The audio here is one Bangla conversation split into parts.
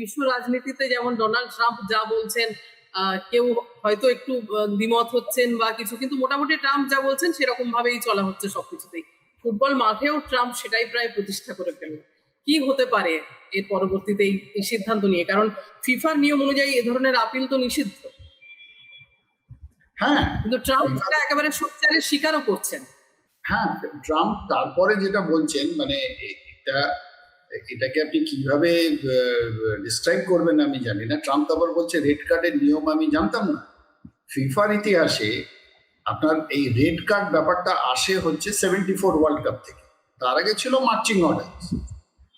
বিশ্ব রাজনীতিতে যেমন ডোনাল্ড ট্রাম্প যা বলছেন, কেউ হয়তো একটু দ্বিমত হচ্ছেন বা কিছু, কিন্তু মোটামুটি ট্রাম্প যা বলছেন সেরকম ভাবেই চলা হচ্ছে সবকিছুতেই। ফুটবল মাঠেও ট্রাম্প সেটাই প্রায় প্রতিষ্ঠা করে ফেলল। কি হতে পারে এর পরবর্তীতে এই সিদ্ধান্ত নিয়ে? কারণ ফিফার নিয়ম অনুযায়ী এ ধরনের আপিল তো নিষিদ্ধ। হ্যাঁ, কিন্তু ট্রাম্প সেটা একেবারে সত্যিকারের স্বীকারও করছেন। হ্যাঁ, ট্রাম্প তারপরে যেটা বলছেন, মানে এটাকে আপনি কিভাবে ডিসক্রাইব করবেন আমি জানি না। ট্রাম্প আবার বলছে রেড কার্ডের নিয়ম আমি জানতাম না। ফিফার ইতিহাসে আপনার এই রেড কার্ড ব্যাপারটা আসে হচ্ছে 74 ওয়ার্ল্ড কাপ থেকে। তার আগে ছিল মার্চিং অর্ডার।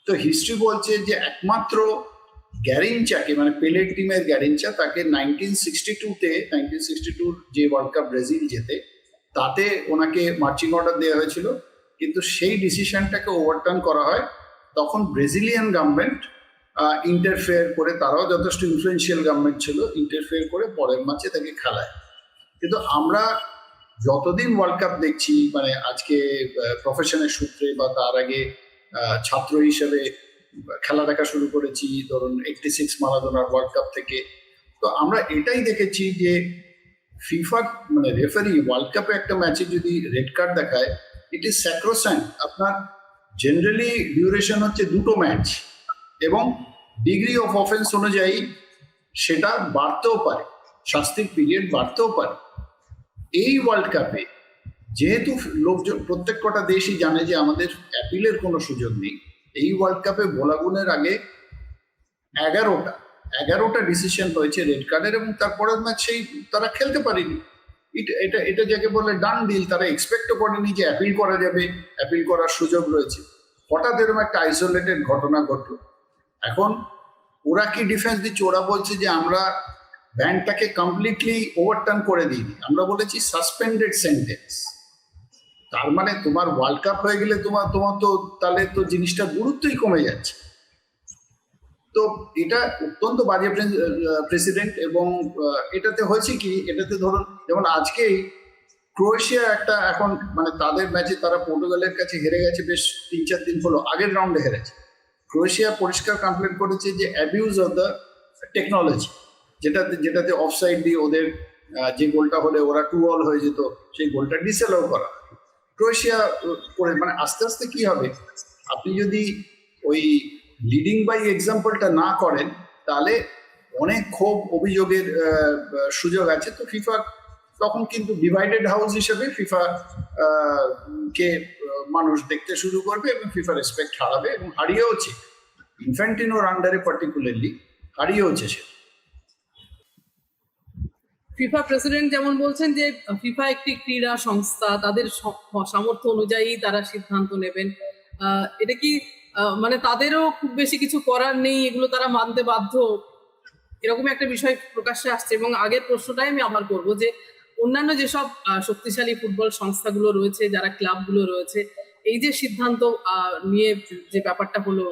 তো হিস্ট্রি বলছে যে একমাত্র গ্যারিনচাকে, মানে পেলের টিমের গ্যারিনচা, তাকে 1962 যে ওয়ার্ল্ড কাপ ব্রাজিল জেতে, তাতে ওনাকে মার্চিং অর্ডার দেওয়া হয়েছিল। কিন্তু সেই ডিসিশনটাকে ওভারটার্ন করা হয়। তখন ব্রাজিলিয়ান গভর্নমেন্ট ইন্টারফেয়ার করে, তারাও যথেষ্ট ইনফ্লুয়েন্সিয়াল গভর্নমেন্ট ছিল, ইন্টারফেয়ার করে পরের ম্যাচে তাকে খেলায়। কিন্তু আমরা যতদিন ওয়ার্ল্ড কাপ দেখছি, মানে আজকে প্রফেশনের সূত্রে বা তার আগে ছাত্র হিসেবে খেলা দেখা শুরু করেছি, ধরুন 86 মারাদোনার ওয়ার্ল্ড কাপ থেকে, তো আমরা এটাই দেখেছি যে ফিফা মানে রেফারি ওয়ার্ল্ড কাপে একটা ম্যাচে যদি রেড কার্ড দেখায়, ইট ইজ স্যাক্রোস্যান্ট। আপনার জেনারেলি ডিউরেশন হচ্ছে 2টো ম্যাচ এবং ডিগ্রি অফ অফেন্স অনুযায়ী সেটা বাড়তেও পারে, শাস্তির পিরিয়ড বাড়তেও পারে। এই ওয়ার্ল্ড কাপে যেহেতু লোকজন, প্রত্যেক কটা দেশই জানে যে আমাদের অ্যাপিলের কোনো সুযোগ নেই, এই ওয়ার্ল্ড কাপে ভোলাগুনের আগে 11টা ডিসিশন হয়েছে রেড কার্ডের, এবং তারপরের ম্যাচ সেই তারা খেলতে পারেনি। এটা যাকে বলে ডান ডিল। তারা এক্সপেক্টও করেনি যে অ্যাপিল করা যাবে, অ্যাপিল করার সুযোগ রয়েছে। হঠাৎ এরকম একটা আইসোলেটেড ঘটনা ঘটলো। এখন ওরা কি ডিফেন্স দিচ্ছে? ওরা বলছে যে আমরা ব্যানটাকে কমপ্লিটলি ওভারটার্ন করে দিইনি, আমরা বলেছি সাসপেন্ডেড সেন্টেন্স। তার মানে তোমার ওয়ার্ল্ড কাপ হয়ে গেলে তোমার তো তাহলে তো জিনিসটা গুরুত্বই কমে যাচ্ছে। তো এটা অত্যন্ত বাজে প্রেসিডেন্ট। এবং এটাতে হয়েছে কি, এটাতে ধরুন যেমন আজকেই ক্রোয়েশিয়া একটা এখন মানে তাদের ম্যাচে তারা পর্তুগালের কাছে হেরে গেছে, বেশ 3-4 দিন হলো, আগের রাউন্ডে হেরেছে। ক্রোয়েশিয়া পরিষ্কার কমপ্লেন করেছে যে অ্যাবিউজ অফ দ্য টেকনোলজি, যেটাতে অফসাইড দিয়ে ওদের যে গোলটা হলে ওরা 2-2 হয়ে যেত, সেই গোলটা ডিসঅ্যালাউ করা। ক্রোয়েশিয়া করে মানে আস্তে আস্তে কি হবে, আপনি যদি ওই লিডিং বাই এক্সাম্পলটা না করেন তাহলে অনেক ক্ষোভ অভিযোগের সুযোগ আছে। তো ফিফা তখন কিন্তু ডিভাইডেড হাউস হিসেবে ফিফা কে মানুষ দেখতে শুরু করবে এবং ফিফা রেসপেক্ট হারাবে, এবং হারিয়েওছে। ইনফ্যান্টিনোর আন্ডারে পার্টিকুলারলি হারিয়েওছে সে। ফিফা প্রেসিডেন্ট যেমন বলছেন যে ফিফা একটি ক্রীড়া সংস্থা, তাদের সামর্থ্য অনুযায়ী তারা সিদ্ধান্ত নেবেন। এটা কি মানে তাদেরও খুব বেশি কিছু করার নেই, এগুলো তারা মানতে বাধ্য, এরকম একটা বিষয় প্রকাশ্যে আসছে? এবং আগের প্রশ্নটাই আমি আবার করবো যে অন্যান্য যেসব শক্তিশালী ফুটবল সংস্থাগুলো রয়েছে, যারা ক্লাবগুলো রয়েছে, এই যে সিদ্ধান্ত নিয়ে যে ব্যাপারটা হলো,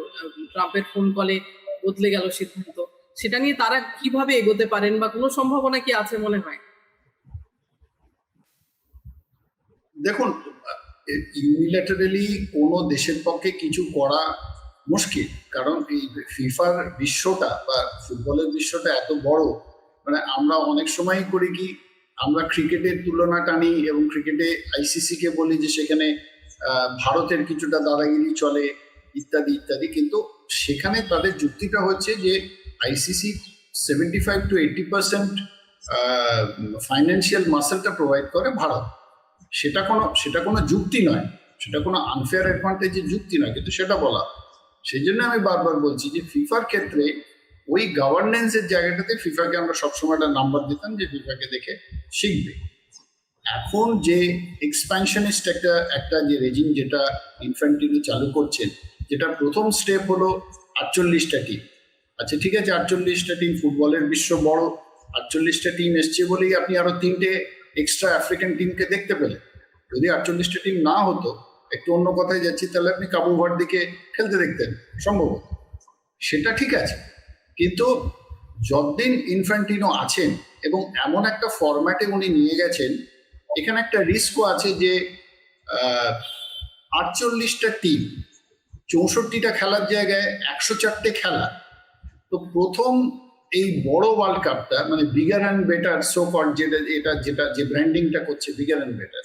ট্রাম্পের ফোন কলে বদলে গেল সিদ্ধান্ত, সেটা নিয়ে তারা কিভাবে এগোতে পারেন বা কোনো সম্ভাবনা কি আছে মনে হয়? দেখুন, ইউনিল্যাটারালি কোনো দেশের পক্ষে কিছু করা মুশকিল, কারণ এই ফিফার বিশ্বটা বা ফুটবলের বিশ্বটা এত বড়। মানে আমরা অনেক সময় করি কি, আমরা ক্রিকেটের তুলনা টানি এবং ক্রিকেটে আইসিসি কে বলি যে সেখানে ভারতের কিছুটা দাদাগিরি চলে ইত্যাদি ইত্যাদি, কিন্তু সেখানে তাদের যুক্তিটা হচ্ছে যে আইসিসি 75-80% ফাইন্যান্সিয়াল মাসেলটা প্রোভাইড করে ভারত। সেটা কোনো যুক্তি নয়, সেটা কোনো আনফেয়ার অ্যাডভান্টেজের যুক্তি নয়, কিন্তু সেটা বলা। সেই জন্য আমি বারবার বলছি যে ফিফার ক্ষেত্রে ওই গভর্নেন্সের জায়গাটাতে ফিফাকে আমরা সবসময় একটা নাম্বার দিতাম যে ফিফাকে দেখে শিখবে। এখন যে এক্সপ্যানশনিস্ট একটা যে রেজিম যেটা ইনফ্যান্টিনো চালু করছেন, যেটা প্রথম স্টেপ হলো 48টা টিম। আচ্ছা ঠিক আছে, 48টা টিম, ফুটবলের বিশ্ব বড়, 48টা টিম এসছে বলেই আপনি আরো 3টে এক্সট্রা আফ্রিকান টিমকে দেখতে পেলেন। যদি 48টা টিম না হতো, একটু অন্য কথায় যাচ্ছি, তাহলে আপনি কাবু ভার্দিকে খেলতে দেখতেন সম্ভবত, সেটা ঠিক আছে। কিন্তু যতদিন ইনফ্যান্টিনো আছেন এবং এমন একটা ফরম্যাটে উনি নিয়ে গেছেন, এখানে একটা রিস্কও আছে যে 48টা টিম 64টা খেলার জায়গায় 104টে খেলা, তো তো প্রথম এই বড় ওয়ার্ল্ড কাপটা মানে bigger and better so called যেটা যে ব্র্যান্ডিংটা করছে বিগার অ্যান্ড বেটার,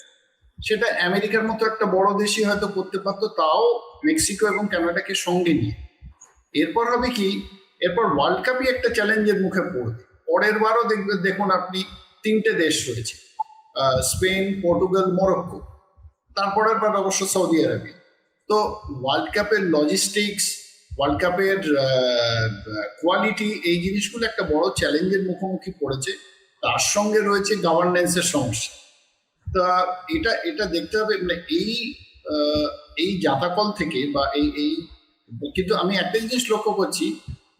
সেটা আমেরিকার মতো একটা বড় দেশই হয়তো করতে পারতো, তাও মেক্সিকো এবং কানাডাকে সঙ্গে নিয়ে। এরপর হবে কি, এরপর ওয়ার্ল্ড কাপই একটা চ্যালেঞ্জের মুখে পড়বে। পরের বারও দেখুন আপনি 3টে দেশ রয়েছে, স্পেন, পর্তুগাল, মরক্কো, তারপরের বার অবশ্য সৌদি আরবিয়া। তো ওয়ার্ল্ড কাপের লজিস্টিক্স, ওয়ার্ল্ড কাপের কোয়ালিটি, এই জিনিসগুলো একটা বড় চ্যালেঞ্জের মুখোমুখি পড়েছে। তার সঙ্গে রয়েছে গভর্নেন্সের সমস্যা। তা এটা দেখতে হবে, মানে এই জাতাকল থেকে বা এই কিন্তু আমি একটা জিনিস লক্ষ্য করছি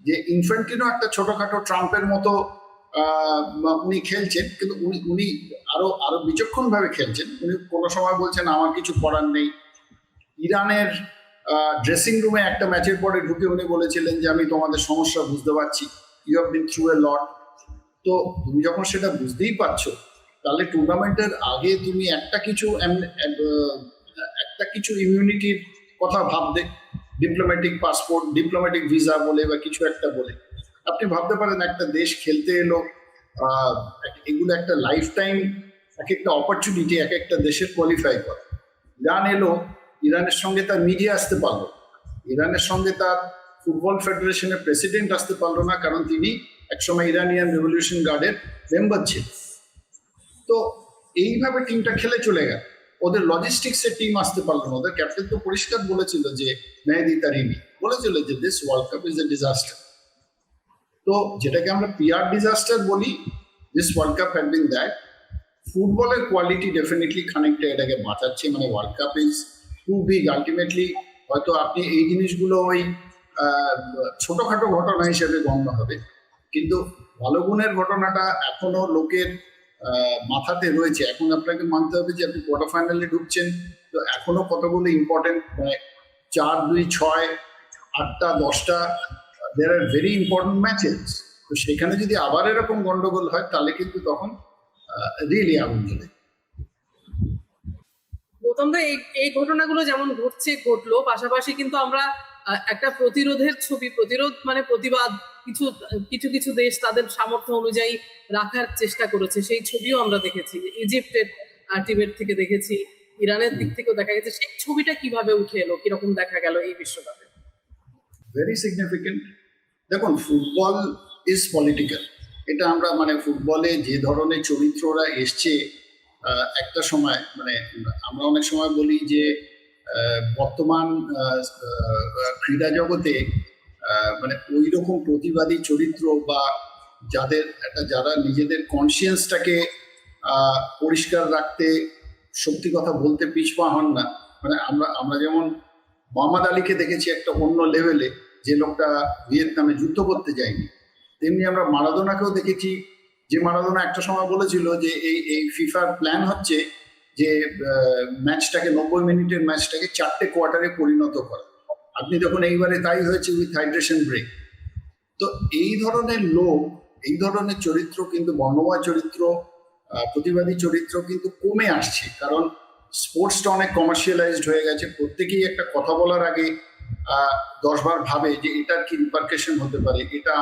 যে ইনফ্যান্টিনো একটা ছোটখাটো ট্রাম্পের মতো উনি খেলছেন, কিন্তু উনি আরো বিচক্ষণ ভাবে খেলছেন। উনি কোনো সময় বলছেন আমার কিছু করার নেই। ইরানের ড্রেসিং রুমে একটা ম্যাচের পরে ঢুকে উনি বলেছিলেন যে আমি তোমাদের সমস্যা বুঝতে পারছি, you have been through a lot. তো তুমি যখন সেটা বুঝতেই পারছো, তাহলে টুর্নামেন্টের আগে তুমি একটা কিছু ইমিউনিটির কথা ভাবতে, ডিপ্লোম্যাটিক পাসপোর্ট, ডিপ্লোম্যাটিক ভিসা বলে বা কিছু একটা বলে আপনি ভাবতে পারেন একটা দেশ খেলতে এলো, এগুলো একটা লাইফ টাইম এক একটা অপরচুনিটি এক একটা দেশের কোয়ালিফাই করে। ইরান এলো, ইরানের সঙ্গে তার মিডিয়া আসতে পারলো, ইরানের সঙ্গে তার ফুটবল ফেডারেশনের প্রেসিডেন্ট আসতে পারলো না, কারণ তিনি একসময় ইরানিয়ান রেভলিউশন গার্ডের মেম্বার ছিলেন। তো এইভাবে টিমটা খেলে চলে গেল, ওদের লজিস্টিক্সের টিম আসতে পারলো না। ওদের ক্যাপ্টেন তো পরিষ্কার বলেছিল, যে মেহেদি তারিমি বলেছিল যে this world cup is a disaster. তো যেটাকে আমরা পিআর ডিজাস্টার বলি, this world cup had been that. ফুটবলের কোয়ালিটি ডেফিনেটলি খানিকটা এটাকে বাঁচাচ্ছে, মানে world cup is too big. Ultimately হয়তো আপনি এই জিনিসগুলো ওই ছোটখাটো ঘটনা হিসেবে গণ্য হবে, কিন্তু ভালো গুণের ঘটনাটা এখনো লোকের মাথাতে রয়েছে। এখন আপনাকে মানতে হবে যে আপনি কোয়ার্টার ফাইনালে ঢুকছেন, তো এখনো কতগুলো ইম্পর্টেন্ট, মানে 4, 2, 6, 8টা 10টা দেয়ার আর ভেরি ইম্পর্টেন্ট ম্যাচেস। তো সেখানে যদি আবার এরকম গন্ডগোল হয়, তাহলে কিন্তু তখন রিয়েলি আগুন জ্বলে। গৌতম দা, এই ঘটনাগুলো যেমন ঘটলো, পাশাপাশি কিন্তু আমরা একটা প্রতিরোধের ছবি, প্রতিরোধ মানে প্রতিবাদ, কিছু দেশ তাদের সামর্থ্য অনুযায়ী রাখার চেষ্টা করেছে, সেই ছবিও আমরা দেখেছি। ইজিপ্টের টিমের থেকে দেখেছি, ইরানের দিক থেকেও দেখা গেছে। সেই ছবিটা কিভাবে উঠে এলো, কিরকম দেখা গেল এই বিশ্বকাপে? Very significant. দেখুন, ফুটবল ইজ পলিটিক্যাল। এটা আমরা মানে ফুটবলে যে ধরনের চরিত্ররা এসছে একটা সময়, মানে আমরা অনেক সময় বলি যে বর্তমান ক্রীড়া জগতে মানে ওই রকম প্রতিবাদী চরিত্র বা যারা নিজেদের কনসিয়েন্সটাকে পরিষ্কার রাখতে, সত্যি কথা বলতে পিছপা হন না। মানে আমরা যেমন মোহাম্মদ আলীকে দেখেছি একটা অন্য লেভেলে, যে লোকটা ভিয়েতনামে যুদ্ধ করতে যায়নি, তেমনি আমরা মারাদোনাকেও দেখেছি, যে মারাদোনা একটা সময় বলেছিল যে এই ফিফার প্ল্যান হচ্ছে যে ম্যাচটাকে 90 মিনিটের ম্যাচটাকে 4টে কোয়ার্টারে পরিণত করা। আপনি দেখুন এইবারে তাই হয়েছে উইথ হাইড্রেশন ব্রেক। তো এই ধরনের লোক, এই ধরনের চরিত্র কিন্তু, বর্ণময় চরিত্র, প্রতিবাদী চরিত্র কিন্তু কমে আসছে, কারণ স্পোর্টসটা অনেক কমার্শিয়ালাইজড হয়ে গেছে। প্রত্যেকেই একটা কথা বলার আগে 10 বার ভাবে যে এটার কি রিপারকেশন হতে পারে, এটা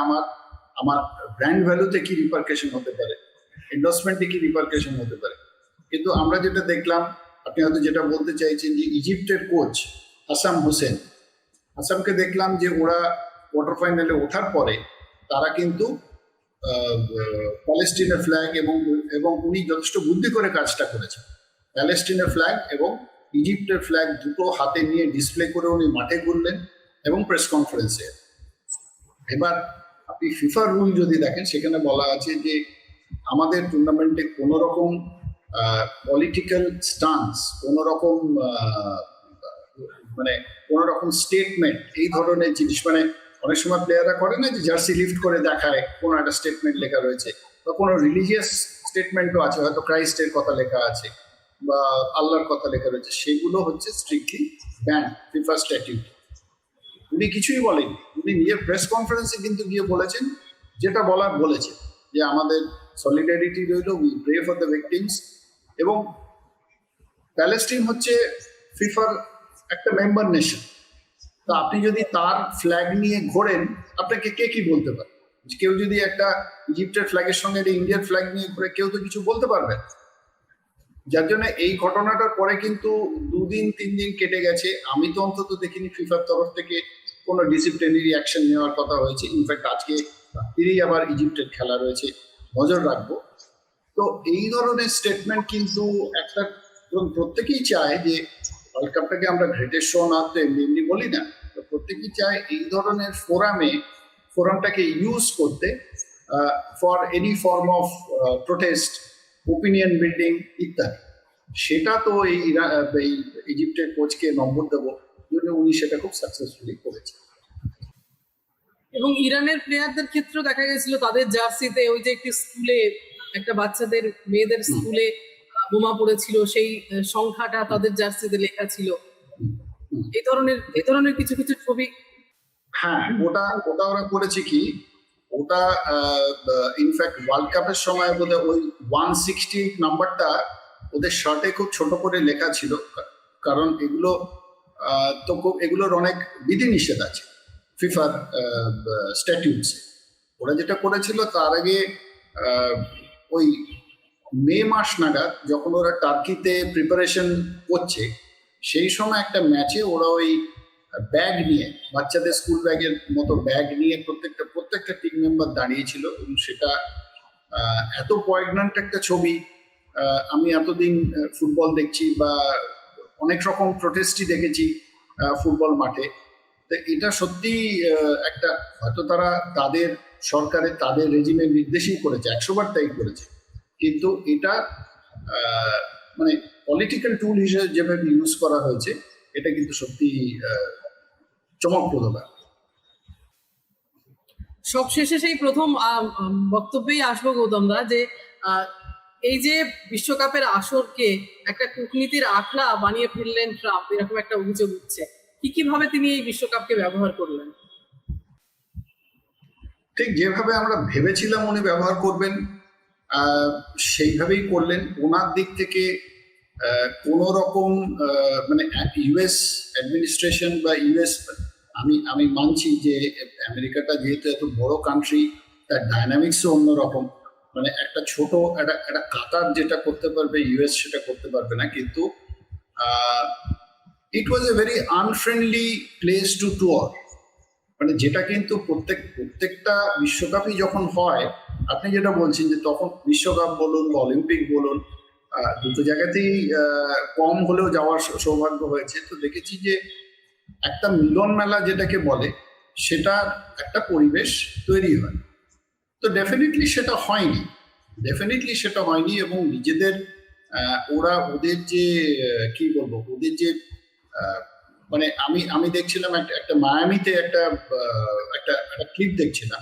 আমার ব্র্যান্ড ভ্যালুতে কি রিপারকেশন হতে পারে, এন্ডোর্সমেন্টে কি রিপারকেশন হতে পারে। কিন্তু আমরা যেটা দেখলাম, আপনি হয়তো যেটা বলতে চাইছেন, যে ইজিপ্টের কোচ হাসাম হোসেন, হাসামকে দেখলাম যে ওরা কোয়ার্টার ফাইনালে ওঠার পরে তারা কিন্তু প্যালেস্টিনের ফ্ল্যাগ এবং উনি যথেষ্ট বুদ্ধি করে কাজটা করেছেন। প্যালেস্টিনের ফ্ল্যাগ এবং ইজিপ্টের ফ্ল্যাগ দুটো হাতে নিয়ে ডিসপ্লে করে উনি মাঠে ঘুরলেন এবং প্রেস কনফারেন্সে। এবার আপনি ফিফা রুল যদি দেখেন, সেখানে বলা আছে যে আমাদের টুর্নামেন্টে কোনো রকম পলিটিক্যাল স্টান্স, কোনো রকম স্টেটমেন্ট, এই ধরনের জিনিস, মানে অনেক সময় প্লেয়াররা করে না যে জার্সি লিফট করে দেখায় কোনো একটা স্টেটমেন্ট লেখা রয়েছে, বা কোনো রিলিজিয়াস স্টেটমেন্টও আছে, হয়তো ক্রাইস্টের কথা লেখা আছে বা আল্লাহর কথা লেখা রয়েছে, সেগুলো হচ্ছে স্ট্রিক্টলি ব্যান ফিফা স্ট্যাটিউট। উনি কিছুই বলেননি, উনি নিজের প্রেস কনফারেন্সে কিন্তু গিয়ে বলেছেন যেটা বলার বলেছেন, যে আমাদের সলিডারিটি রইল, we pray for the victims. এবং প্যালেস্টিন হচ্ছে ফিফার একটা মেম্বার নেশন, তা আপনি যদি তার ফ্ল্যাগ নিয়ে ঘোরেন, আপনাকে কে কি বলতে পারে? কেউ যদি একটা ইজিপ্টের ফ্ল্যাগের সঙ্গে ইন্ডিয়ান ফ্ল্যাগ নিয়ে ঘুরে, কেউ তো কিছু বলতে পারবে না। যার জন্য এই ঘটনাটার পরে কিন্তু 2-3 দিন কেটে গেছে, আমি তো অন্তত দেখিনি ফিফার তরফ থেকে কোনো ডিসিপ্লিনারি অ্যাকশন নেওয়ার কথা হয়েছে। ইনফ্যাক্ট আজকে রাত্রিরেই আবার ইজিপ্টের খেলা রয়েছে, নজর রাখবো। তো এই ধরনের স্টেটমেন্ট কিন্তু একটা, প্রত্যেকেই চায় যে ওয়ার্ল্ড কাপটাকে আমরা গ্রেটেস্ট শো না তো এমনি এমনি বলি না, তো প্রত্যেকেই চায় এই ধরনের ফোরামটাকে ইউজ করতে for any form of protest, opinion building ইত্যাদি। সেটা তো এই ইজিপ্টের কোচকে নম্বর দেবো, জন্য উনি সেটা খুব সাকসেসফুলি করেছে। এবং ইরানের প্লেয়ারদের ক্ষেত্রেও দেখা গেছিল তাদের জার্সিতে ওই যে একটি স্কুলে, একটা বাচ্চাদের মেয়েদের স্কুলে বোমা পড়েছিল, সেই সংখ্যাটা তাদের জার্সিতে লেখা ছিল। এই ধরনের কিছু কিছু ছবি। হ্যাঁ, ওটা ওরা করেছে কি, ওটা ইনফ্যাক্ট ওয়ার্ল্ড কাপের সময় বোধহয় ওই 168 নাম্বারটা ওদের শার্টে খুব ছোট করে লেখা ছিল, কারণ এগুলো তো এগুলোর অনেক বিধিনিষেধ আছে ফিফার স্ট্যাটিউটসে। ওরা যেটা করেছিল তার আগে ওই মে মাস নাগাদ যখন ওরা টার্কিতে প্রিপারেশন করছে, সেই সময় একটা ম্যাচে ওরা ওই ব্যাগ নিয়ে, বাচ্চাদের স্কুল ব্যাগের মতো ব্যাগ নিয়ে প্রত্যেকটা টিম মেম্বার দাঁড়িয়েছিল, এবং সেটা এত পয়েগন্যান্ট একটা ছবি। আমি এতদিন ফুটবল দেখছি বা অনেক রকম প্রোটেস্টই দেখেছি ফুটবল মাঠে, তো এটা সত্যি একটা, হয়তো তারা তাদের সরকারের তাদের রেজিমের নির্দেশই করেছে, 100বার তাই করেছে, কিন্তু এটা মানে পলিটিক্যাল টুল হিসেবে যেভাবে ইউজ করা হয়েছে, এটা কিন্তু সত্যি চমকপ্রদ ব্যাপার। সবশেষে সেই প্রথম বক্তব্যেই আসবো গৌতমদা, যে এই যে বিশ্বকাপের আসরকে একটা কূটনীতির আখড়া বানিয়ে ফেললেন ট্রাম্প, এরকম একটা অভিযোগ উঠছে, কিভাবে তিনি এই বিশ্বকাপকে ব্যবহার করলেন? ঠিক যেভাবে আমরা ভেবেছিলাম উনি ব্যবহার করবেন, সেইভাবেই করলেন। ওনার দিক থেকে কোন রকম মানে ইউএস অ্যাডমিনিস্ট্রেশন বা ইউএস, আমি মানছি যে আমেরিকাটা যেহেতু এত বড় কান্ট্রি, তার ডায়নামিক্সও অন্যরকম। মানে একটা ছোট একটা কাতার যেটা করতে পারবে ইউএস সেটা করতে পারবে না, কিন্তু it was a very unfriendly place to tour. মানে যেটা কিন্তু প্রত্যেকটা বিশ্বকাপই যখন হয়, আপনি যেটা বলছেন যে তখন বিশ্বকাপ বলুন বা অলিম্পিক বলুন, দুটো জায়গাতেই কম হলেও যাওয়ার সৌভাগ্য হয়েছে। তো দেখেছি যে একটা মিলন মেলা যেটাকে বলে, সেটা একটা পরিবেশ তৈরি হয়। তো ডেফিনেটলি সেটা হয়নি, এবং নিজেদের ওদের যে কি বলবো, ওদের যে মানে আমি দেখছিলাম একটা মায়ামিতে একটা ক্লিপ দেখছিলাম,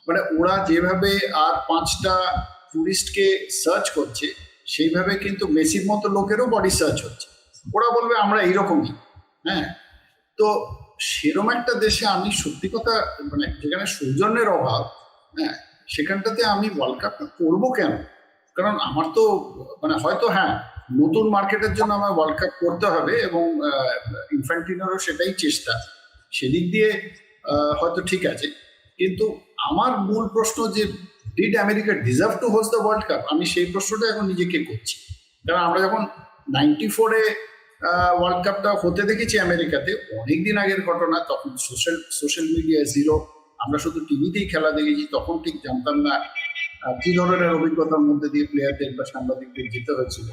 মানে ওরা যেভাবে আর 5টা টুরিস্টকে সার্চ করছে, সেইভাবে কিন্তু মেসির মতো লোকেরও বডি সার্চ হচ্ছে। ওরা বলবে আমরা এইরকমই। হ্যাঁ, তো সেরকম একটা দেশে আমি সত্যি কথা, মানে যেখানে সৌজন্যের অভাব, হ্যাঁ, সেখানটাতে আমি ওয়ার্ল্ড কাপটা করবো কেন? কারণ আমার তো মানে হয়তো হ্যাঁ, নতুন মার্কেটের জন্য আমার ওয়ার্ল্ড কাপ করতে হবে, এবং ইনফ্যান্টিনোরও সেটাই চেষ্টা, সেদিক দিয়ে হয়তো ঠিক আছে। কিন্তু আমার মূল প্রশ্ন যে did America deserve two host the world cup, আমি সেই প্রশ্নটা এখন নিজেকে করছি। কারণ আমরা যখন 94-এ ওয়ার্ল্ড কাপটা হতে দেখেছি আমেরিকাতে, অনেকদিন আগের ঘটনা, তখন সোশ্যাল মিডিয়া জিরো, আমরা শুধু টিভিতেই খেলা দেখেছি, তখন ঠিক জানতাম না কি ধরনের অভিজ্ঞতার মধ্যে দিয়ে প্লেয়ারদের বা সাংবাদিকদের যেতে হয়েছিল।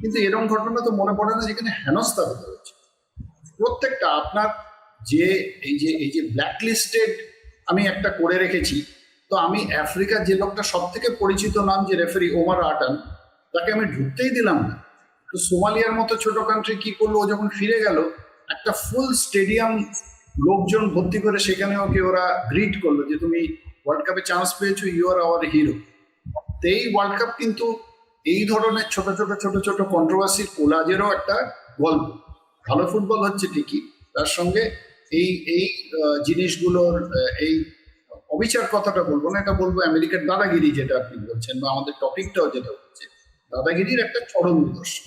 কিন্তু এরকম ঘটনা তো মনে পড়ে না যেখানে হেনস্থা হতে হয়েছে প্রত্যেকটা। আপনার যে এই যে ব্ল্যাক লিস্টেড আমি একটা করে রেখেছি, তো আমি আফ্রিকার যে লোকটা সব থেকে পরিচিত নাম যে রেফারি ওমার আটান, তাকে আমি ঢুকতেই দিলাম না। তো সোমালিয়ার মতো ছোট কান্ট্রি কি করলো, ও যখন ফিরে গেল, একটা ফুল স্টেডিয়াম লোকজন ভর্তি করে সেখানে ওকে ওরা গ্রিট করলো যে তুমি ওয়ার্ল্ড কাপে চান্স পেয়েছো, ইউ আর আওয়ার হিরো। তো এই ওয়ার্ল্ড কাপ কিন্তু এই ধরনের ছোট ছোট কন্ট্রোভার্সি কোলাজেরও একটা গল্প। ভালো ফুটবল হচ্ছে ঠিকই, তার সঙ্গে এই জিনিসগুলোর এই অবিচার কথাটা বলবো না, এটা বলবো আমেরিকার দাদাগিরি, যেটা আপনি বলছেন, বা আমাদের টপিকটাও যেটা হচ্ছে দাদাগিরির একটা চরম নিদর্শন।